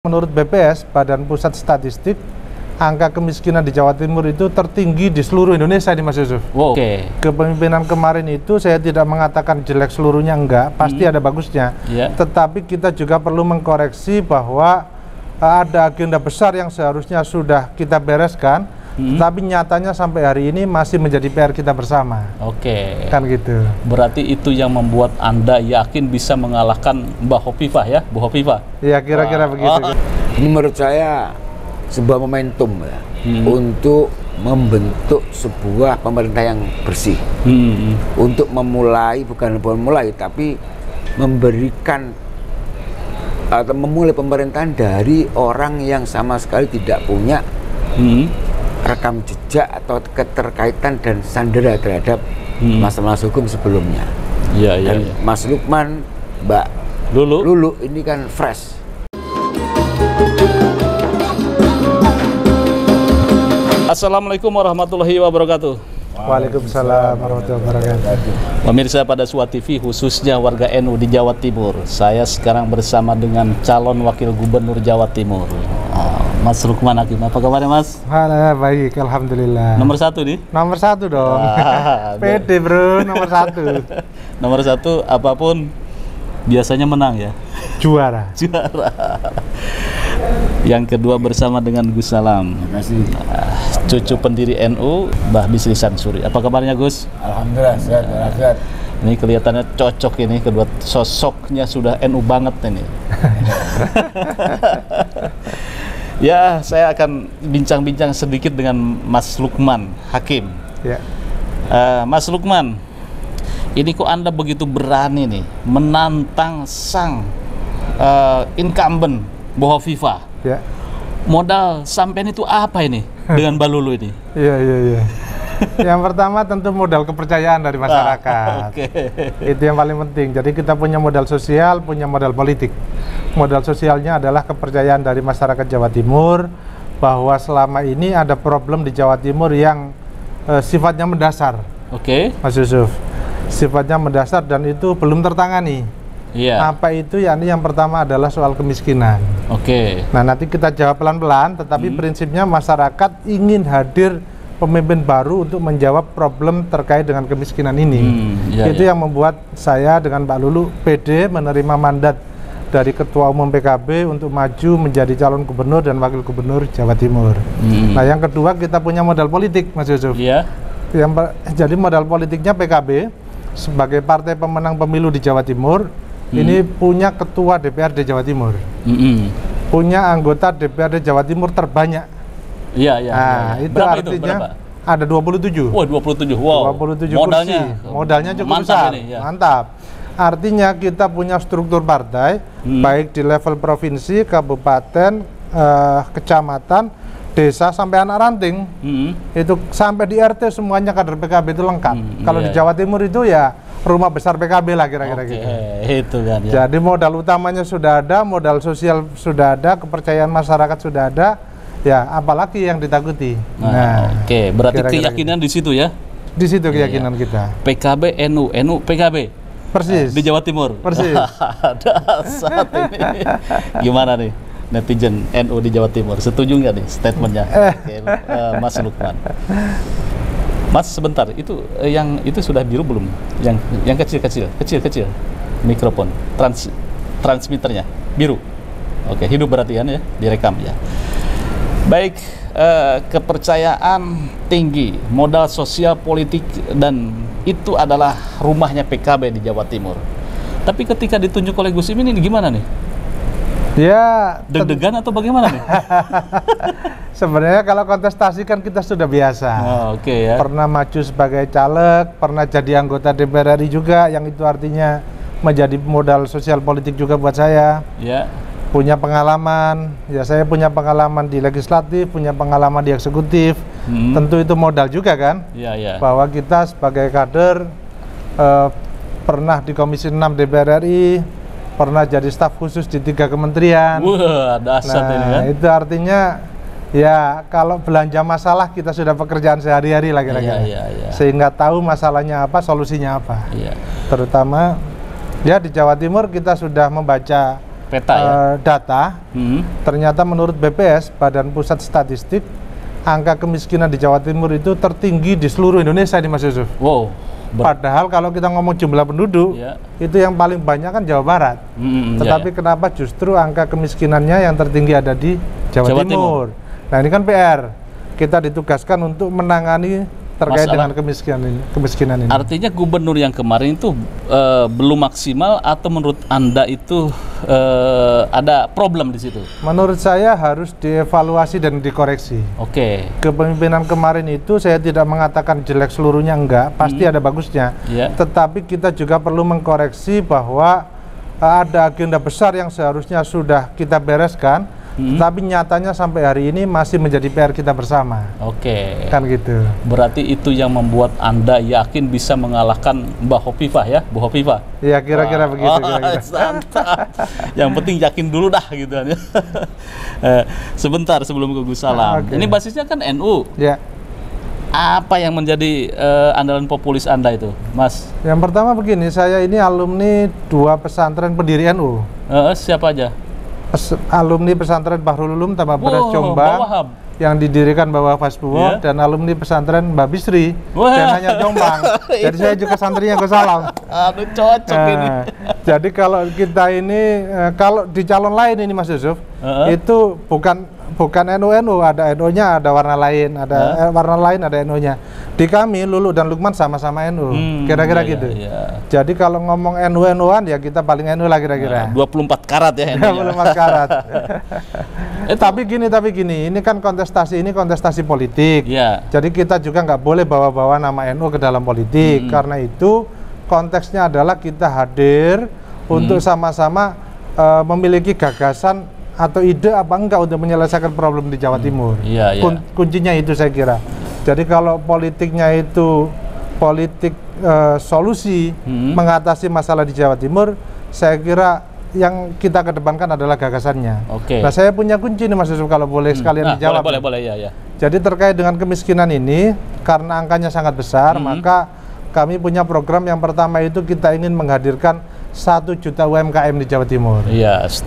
Menurut BPS, Badan Pusat Statistik, angka kemiskinan di Jawa Timur itu tertinggi di seluruh Indonesia nih Mas Yusuf. Wow. Oke. Kepemimpinan kemarin itu saya tidak mengatakan jelek seluruhnya, enggak, pasti ada bagusnya. Tetapi kita juga perlu mengkoreksi bahwa ada agenda besar yang seharusnya sudah kita bereskan, tapi nyatanya sampai hari ini masih menjadi PR kita bersama. Oke. Kan gitu. Berarti itu yang membuat Anda yakin bisa mengalahkan Mbak Hovifah ya, Bu Hovifah? Ya kira-kira begitu. Menurut saya sebuah momentum ya, untuk membentuk sebuah pemerintah yang bersih, untuk memulai, bukan memulai, tapi memberikan atau memulai pemerintahan dari orang yang sama sekali tidak punya rekam jejak atau keterkaitan dan sandera terhadap masalah hukum sebelumnya. Dan Mas Lukman, Mbak Lulu ini kan fresh. Assalamualaikum warahmatullahi wabarakatuh. Waalaikumsalam warahmatullahi wabarakatuh. Pemirsa pada Suwa TV, khususnya warga NU di Jawa Timur, saya sekarang bersama dengan calon wakil gubernur Jawa Timur, Mas Lukman Hakim. Apa kabarnya Mas? Baik, alhamdulillah. Nomor satu nih? Nomor satu dong. Pede bro, nomor satu. Nomor satu, apapun biasanya menang ya? Juara. Yang kedua bersama dengan Gus Salam. Terima kasih. Cucu pendiri NU, Mbah Bisri Samsuri. Apa kabarnya Gus? Alhamdulillah, sehat. Ini kelihatannya cocok ini, kedua sosoknya sudah NU banget ini. Ya, saya akan bincang-bincang sedikit dengan Mas Lukman Hakim. Ya. Mas Lukman, ini kok Anda begitu berani nih menantang sang incumbent Bu Hovifah? Ya. Modal sampean itu apa ini dengan Mbak Lulu ini? Iya. Yang pertama tentu modal kepercayaan dari masyarakat. Itu yang paling penting. Jadi kita punya modal sosial, punya modal politik. Modal sosialnya adalah kepercayaan dari masyarakat Jawa Timur bahwa selama ini ada problem di Jawa Timur yang sifatnya mendasar. Mas Yusuf, sifatnya mendasar dan itu belum tertangani. Apa itu? Yakni yang pertama adalah soal kemiskinan. Nah, nanti kita jawab pelan-pelan, tetapi prinsipnya masyarakat ingin hadir pemimpin baru untuk menjawab problem terkait dengan kemiskinan ini. Itu yang membuat saya dengan Mbak Lulu pede menerima mandat dari Ketua Umum PKB untuk maju menjadi calon gubernur dan wakil gubernur Jawa Timur. Nah, yang kedua kita punya modal politik, Mas Yusuf. Jadi modal politiknya PKB sebagai partai pemenang pemilu di Jawa Timur, ini punya ketua DPRD Jawa Timur, punya anggota DPRD Jawa Timur terbanyak. Itu berapa artinya itu? Ada 27. Wah, 27. Wow. 27 modalnya cukup besar. Mantap. Artinya kita punya struktur partai baik di level provinsi, kabupaten, kecamatan, desa sampai anak ranting. Itu sampai di RT semuanya kader PKB itu lengkap. Kalau di Jawa Timur itu ya rumah besar PKB lah kira-kira gitu. Itu kan ya. Jadi modal utamanya sudah ada, modal sosial sudah ada, kepercayaan masyarakat sudah ada. Ya, apalagi yang ditakuti. Berarti keyakinan di situ ya? Di situ keyakinan kita. PKB, NU, PKB. Persis. Di Jawa Timur. Persis. Dasar ini. Gimana nih netizen NU di Jawa Timur? Setuju nggak nih statementnya? Mas Lukman. Mas sebentar, itu yang itu sudah biru belum? Yang kecil. Mikrofon, transmitternya biru. Hidup berarti kan ya, direkam ya. Baik, kepercayaan tinggi, modal sosial politik, dan itu adalah rumahnya PKB di Jawa Timur. Tapi ketika ditunjuk oleh Gus Imin ini gimana nih? Ya, deg-degan atau bagaimana nih? Sebenarnya kalau kontestasi kan kita sudah biasa. Pernah maju sebagai caleg, pernah jadi anggota DPR RI juga, yang itu artinya menjadi modal sosial politik juga buat saya. Punya pengalaman, ya saya punya pengalaman di legislatif, punya pengalaman di eksekutif. Tentu itu modal juga kan? Bahwa kita sebagai kader pernah di Komisi 6 DPR RI, pernah jadi staf khusus di 3 kementerian. Wah, dasar ini kan? Itu artinya ya kalau belanja masalah kita sudah pekerjaan sehari-hari lah kira-kira. Sehingga tahu masalahnya apa, solusinya apa. Terutama ya di Jawa Timur kita sudah membaca Peta ya. Data. Ternyata menurut BPS, Badan Pusat Statistik, angka kemiskinan di Jawa Timur itu tertinggi di seluruh Indonesia nih Mas Yusuf. Wow. Padahal kalau kita ngomong jumlah penduduk, itu yang paling banyak kan Jawa Barat. Tetapi kenapa justru angka kemiskinannya yang tertinggi ada di Jawa Timur? Nah ini kan PR. Kita ditugaskan untuk menangani terkait dengan kemiskinan ini. Artinya gubernur yang kemarin itu belum maksimal atau menurut Anda itu ada problem di situ? Menurut saya harus dievaluasi dan dikoreksi. Oke. Kepemimpinan kemarin itu saya tidak mengatakan jelek seluruhnya, enggak, pasti ada bagusnya. Tetapi kita juga perlu mengkoreksi bahwa ada agenda besar yang seharusnya sudah kita bereskan. Tapi nyatanya sampai hari ini masih menjadi PR kita bersama. Oke. Kan gitu. Berarti itu yang membuat Anda yakin bisa mengalahkan Mbak Hovifah ya, Bu Hovifah? Ya kira-kira begitu. Yang penting yakin dulu dah gitu kan ya. Sebentar sebelum ke Gus Salam. Ini basisnya kan NU. Ya. Apa yang menjadi andalan populis Anda itu, Mas? Yang pertama begini, saya ini alumni 2 pesantren pendiri NU. Siapa aja? Alumni pesantren Bahrul Ulum Tambah Beras Jombang yang didirikan Mbak Fasbuwo, dan alumni pesantren Mbak Bisri dan hanya Jombang. Jadi saya juga santrinya Gus Salam. Aduh, cocok ini. Jadi kalau kita ini kalau di calon lain ini Mas Yusuf, itu bukan NU, ada NU-nya, ada warna lain, ada warna lain, ada NU-nya. Di kami Lulu dan Lukman sama-sama NU, kira-kira gitu. Jadi kalau ngomong NU-NU-an ya kita paling NU lah kira-kira. 24 karat ya NU-nya. 24 karat. Tapi gini, ini kan kontestasi politik. Jadi kita juga nggak boleh bawa-bawa nama NU ke dalam politik. Karena itu konteksnya adalah kita hadir untuk sama-sama memiliki gagasan atau ide apa enggak untuk menyelesaikan problem di Jawa Timur. Kuncinya itu saya kira. Jadi kalau politiknya itu politik solusi mengatasi masalah di Jawa Timur, saya kira yang kita kedepankan adalah gagasannya. Nah, saya punya kunci nih Mas Yusuf, kalau boleh sekalian dijawab. Boleh ya. Jadi terkait dengan kemiskinan ini, karena angkanya sangat besar, maka kami punya program yang pertama itu kita ingin menghadirkan 1 juta UMKM di Jawa Timur.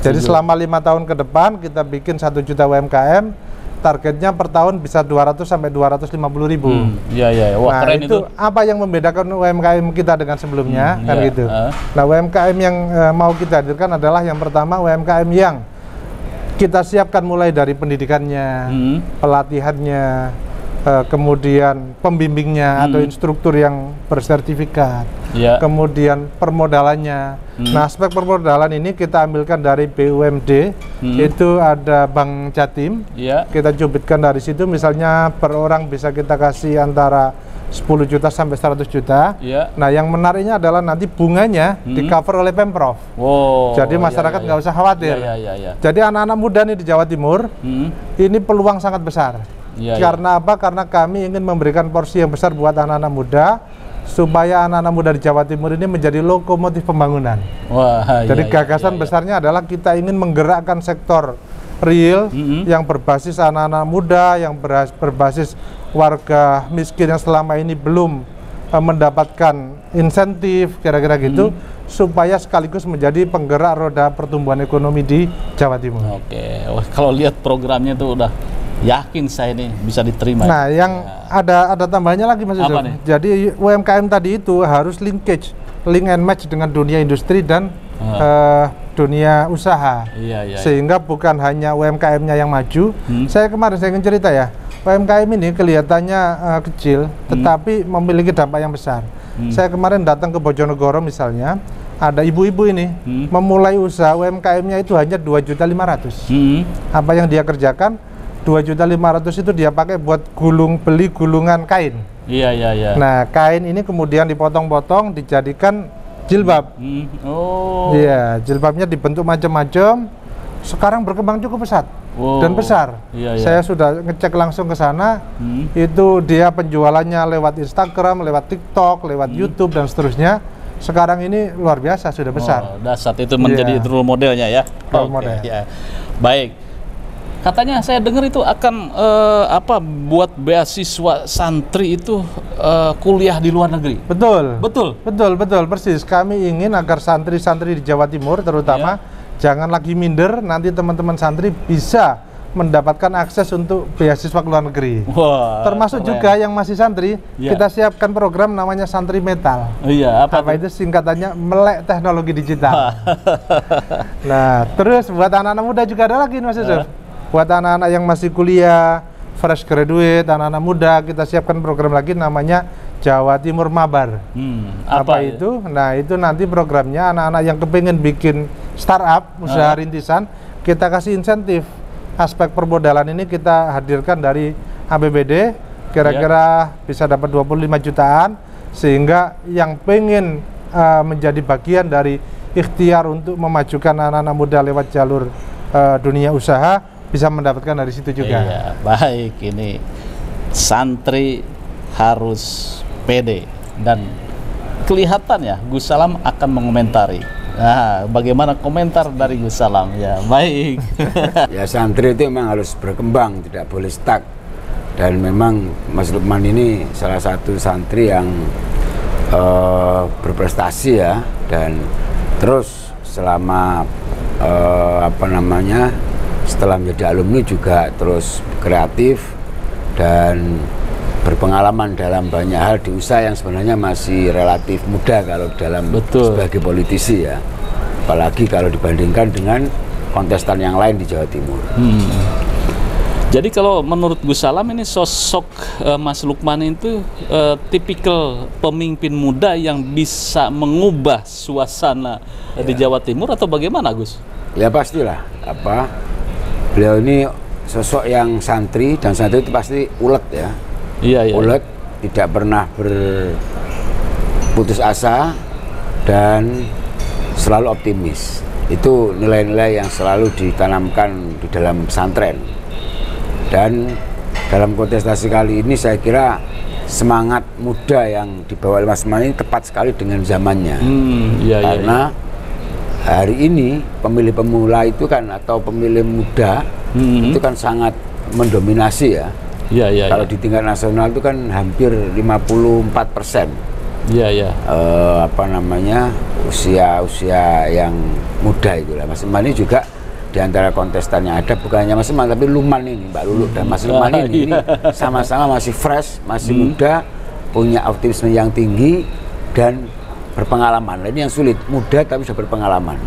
Jadi selama 5 tahun ke depan kita bikin 1 juta UMKM, targetnya per tahun bisa 200 sampai 250 ribu. Wah, nah keren itu apa yang membedakan UMKM kita dengan sebelumnya, kan gitu. Nah UMKM yang mau kita hadirkan adalah yang pertama UMKM yang kita siapkan mulai dari pendidikannya, pelatihannya, kemudian pembimbingnya atau instruktur yang bersertifikat, kemudian permodalannya. Nah, aspek permodalan ini kita ambilkan dari BUMD, itu ada Bank Jatim, kita cubitkan dari situ, misalnya per orang bisa kita kasih antara 10 juta sampai 100 juta. Nah, yang menariknya adalah nanti bunganya di cover oleh Pemprov. Jadi masyarakat nggak usah khawatir. Jadi anak-anak muda nih di Jawa Timur, ini peluang sangat besar. Karena apa? Karena kami ingin memberikan porsi yang besar buat anak-anak muda, supaya anak-anak muda di Jawa Timur ini menjadi lokomotif pembangunan. Jadi gagasan besarnya adalah kita ingin menggerakkan sektor real yang berbasis anak-anak muda, yang berbasis warga miskin yang selama ini belum mendapatkan insentif, kira-kira gitu, supaya sekaligus menjadi penggerak roda pertumbuhan ekonomi di Jawa Timur. Kalau lihat programnya itu udah yakin saya ini bisa diterima. Nah, yang ada tambahnya lagi Mas Yusuf. Jadi UMKM tadi itu harus link and match dengan dunia industri dan dunia usaha. Sehingga bukan hanya UMKM-nya yang maju. Saya ingin cerita ya, UMKM ini kelihatannya kecil, tetapi memiliki dampak yang besar. Saya kemarin datang ke Bojonegoro misalnya, ada ibu-ibu ini memulai usaha UMKM-nya itu hanya 2.500.000. Apa yang dia kerjakan? 2.500.000 itu dia pakai buat beli gulungan kain. Nah, kain ini kemudian dipotong-potong dijadikan jilbab. Jilbabnya dibentuk macam-macam. Sekarang berkembang cukup pesat dan besar. Saya sudah ngecek langsung ke sana. Itu dia penjualannya lewat Instagram, lewat TikTok, lewat YouTube dan seterusnya. Sekarang ini luar biasa, sudah besar. Dasar itu menjadi role modelnya ya. Role model. Baik. Katanya saya dengar itu akan buat beasiswa santri itu kuliah di luar negeri. Betul persis. Kami ingin agar santri-santri di Jawa Timur terutama jangan lagi minder, nanti teman-teman santri bisa mendapatkan akses untuk beasiswa ke luar negeri. Wah, termasuk keren. juga yang masih santri, Ya. kita siapkan program namanya Santri Metal. Iya, Apa itu singkatannya? Melek teknologi digital. Nah, terus buat anak-anak muda juga ada lagi Mas Yusuf. Buat anak-anak yang masih kuliah, fresh graduate, anak-anak muda, kita siapkan program lagi namanya Jawa Timur Mabar. Apa itu? Nah, itu nanti programnya anak-anak yang kepengen bikin startup, usaha rintisan, kita kasih insentif. Aspek permodalan ini kita hadirkan dari APBD, kira-kira bisa dapat 25 jutaan, sehingga yang pengen menjadi bagian dari ikhtiar untuk memajukan anak-anak muda lewat jalur dunia usaha bisa mendapatkan dari situ juga. Iya, baik, ini santri harus pede dan kelihatan ya Gus Salam akan mengomentari. Nah, bagaimana komentar dari Gus Salam? Ya, baik. Ya, santri itu memang harus berkembang, tidak boleh stuck. Dan memang Mas Lukman ini salah satu santri yang berprestasi ya, dan terus selama setelah menjadi alumni juga terus kreatif dan berpengalaman dalam banyak hal di usaha yang sebenarnya masih relatif muda kalau dalam sebagai politisi ya, apalagi kalau dibandingkan dengan kontestan yang lain di Jawa Timur. Jadi kalau menurut Gus Salam ini sosok Mas Lukman itu tipikal pemimpin muda yang bisa mengubah suasana di Jawa Timur atau bagaimana Gus? Ya pastilah, beliau ini sosok yang santri, dan santri itu pasti ulet ya. Iya. Ulet, tidak pernah berputus asa dan selalu optimis. Itu nilai-nilai yang selalu ditanamkan di dalam pesantren. Dan dalam kontestasi kali ini saya kira semangat muda yang dibawa oleh Mas Lukman ini tepat sekali dengan zamannya. Karena hari ini pemilih pemula itu kan, atau pemilih muda itu kan sangat mendominasi ya. Kalau di tingkat nasional itu kan hampir 54%. Usia yang muda itu lah. Mas Lukman ini juga di antara kontestan yang ada, bukan hanya Mas Lukman tapi Luman ini, Mbak Lulu dan Mas Lukman ini sama-sama masih fresh, masih muda, punya optimisme yang tinggi dan berpengalaman. Ini yang sulit, muda tapi sudah berpengalaman.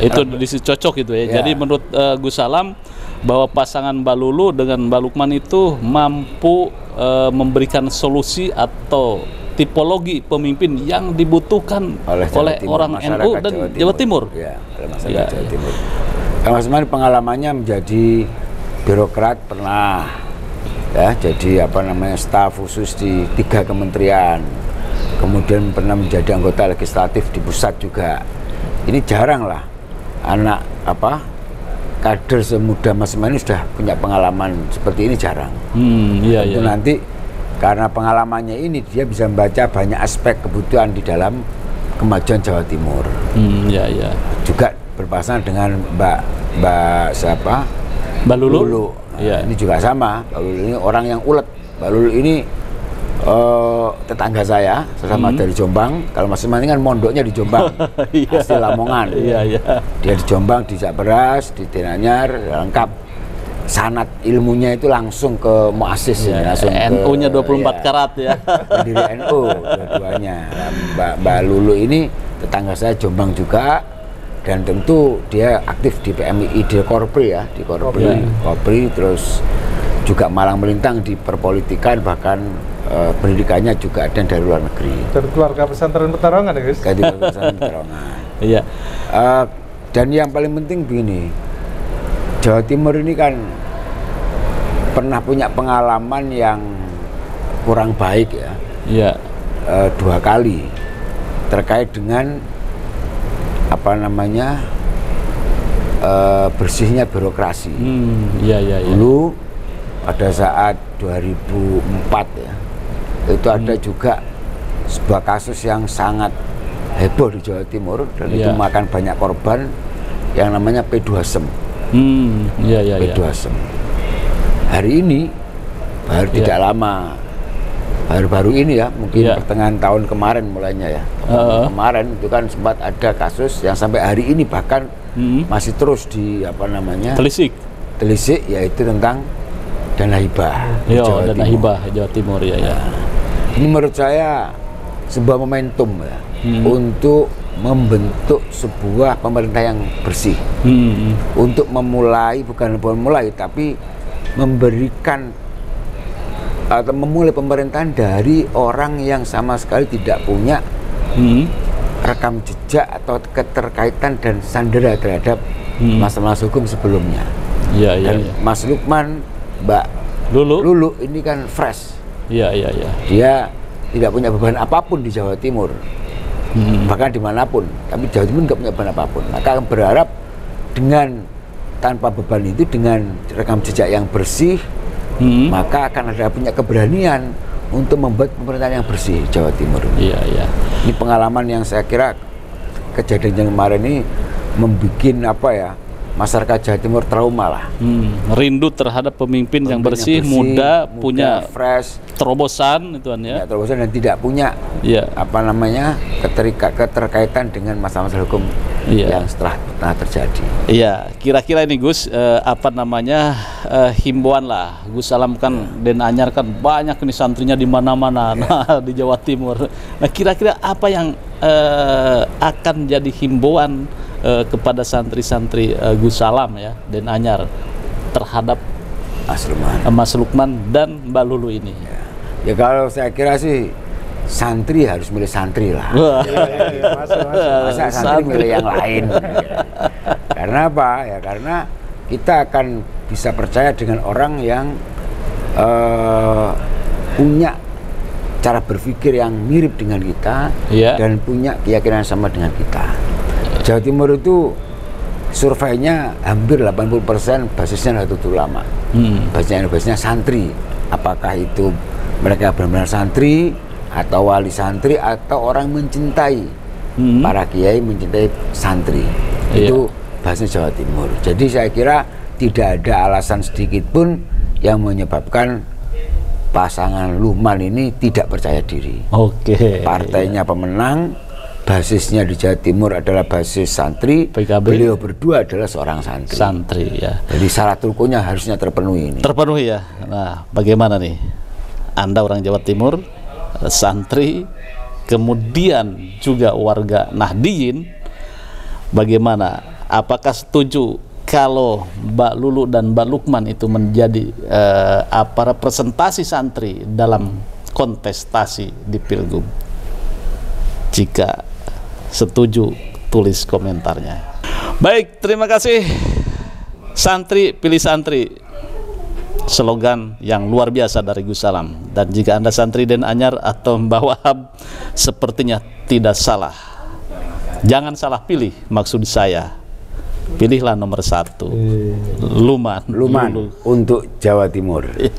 Itu cocok gitu ya. Jadi menurut Gus Salam bahwa pasangan Mbak Lulu dengan Mbak Lukman itu mampu memberikan solusi atau tipologi pemimpin yang dibutuhkan oleh orang NU dan Jawa Timur. Ya, oleh masyarakat Jawa Timur. Mas Lukman pengalamannya menjadi birokrat, pernah ya jadi staf khusus di 3 kementerian. Kemudian pernah menjadi anggota legislatif di pusat juga. Ini jarang lah anak kader semuda Mas Lukman ini sudah punya pengalaman seperti ini, jarang. Tentu nanti karena pengalamannya ini dia bisa membaca banyak aspek kebutuhan di dalam kemajuan Jawa Timur. Juga berpasangan dengan Mbak Lulu. Ini juga sama. Mbak Lulu ini orang yang ulet. Mbak Lulu ini tetangga saya, sesama dari Jombang. Kalau Mas Lukman ini kan mondoknya di Jombang, asli Lamongan. Dia di Jombang, di Jakberas, di Tinanyar, lengkap. Sanad ilmunya itu langsung ke muassis, langsung NU-nya 24 karat ya. Pendiri NU dua-duanya. Mbak Lulu ini tetangga saya Jombang juga, dan tentu dia aktif di PMII, di Korpri ya, di Korpri, terus juga malang melintang di perpolitikan, bahkan pendidikannya juga ada dari luar negeri. Dari keluarga pesantren Petarungan ya guys? Dari keluarga pesantren Petarungan. Iya. Dan yang paling penting begini, Jawa Timur ini kan pernah punya pengalaman yang kurang baik ya. 2 kali terkait dengan bersihnya birokrasi. Dulu pada saat 2004 ya, itu ada juga sebuah kasus yang sangat heboh di Jawa Timur, dan itu makan banyak korban, yang namanya P2SEM. P2SEM. Hari ini baru tidak lama baru-baru ini ya, mungkin pertengahan tahun kemarin mulainya ya. Kemarin itu kan sempat ada kasus yang sampai hari ini bahkan masih terus di telisik, yaitu tentang dana hibah. Dana hibah Jawa Timur ya. Ini menurut saya sebuah momentum ya, untuk membentuk sebuah pemerintah yang bersih, untuk memulai, bukan memulai tapi memberikan atau memulai pemerintahan dari orang yang sama sekali tidak punya rekam jejak atau keterkaitan dan sandera terhadap masalah hukum sebelumnya. Dan Mas Lukman, Mbak Lulu ini kan fresh. Dia tidak punya beban apapun di Jawa Timur, bahkan dimanapun. Tapi Jawa Timur nggak punya beban apapun. Maka berharap dengan tanpa beban itu, dengan rekam jejak yang bersih, maka akan ada punya keberanian untuk membuat pemerintahan yang bersih Jawa Timur. Ini pengalaman yang saya kira kejadian yang kemarin ini membuat masyarakat Jawa Timur trauma lah. Rindu terhadap pemimpin yang bersih, muda, punya fresh, terobosan itu kan ya. Terobosan dan tidak punya keterkaitan dengan masalah-masalah hukum yang setelah terjadi. Kira-kira ini Gus, himbauan lah. Gus Salam kan Den Anyar kan banyak ini santrinya di mana-mana di Jawa Timur. Nah, kira-kira apa yang akan jadi himbauan kepada santri-santri Gus Salam ya, Den Anyar terhadap Mas Lukman dan Mbak Lulu ini? Ya kalau saya kira sih santri harus milih santri lah. Masa santri milih yang lain? Karena apa? Ya karena kita akan bisa percaya dengan orang yang punya cara berpikir yang mirip dengan kita dan punya keyakinan sama dengan kita. Jawa Timur itu surveinya hampir 80% basisnya Nahdlatul Ulama. Basisnya santri. Apakah itu mereka benar-benar santri atau wali santri atau orang mencintai para kiai, mencintai santri. Itu bahasa Jawa Timur. Jadi saya kira tidak ada alasan sedikit pun yang menyebabkan pasangan Lukman ini tidak percaya diri. Partainya pemenang, basisnya di Jawa Timur adalah basis santri, PKB. Beliau berdua adalah seorang santri ya. Jadi syarat rukunnya harusnya terpenuhi ini. Terpenuhi ya. Nah, bagaimana nih? Anda orang Jawa Timur, santri, kemudian juga warga Nahdliyin, bagaimana? Apakah setuju kalau Mbak Lulu dan Mbak Lukman itu menjadi representasi santri dalam kontestasi di Pilgub? Jika setuju, tulis komentarnya. Baik, terima kasih. Santri pilih santri, slogan yang luar biasa dari Gus Salam. Dan jika Anda santri Den Anyar atau Mbah Wahab, sepertinya tidak salah. Jangan salah pilih, maksud saya. Pilihlah nomor 1, Lukman untuk Jawa Timur.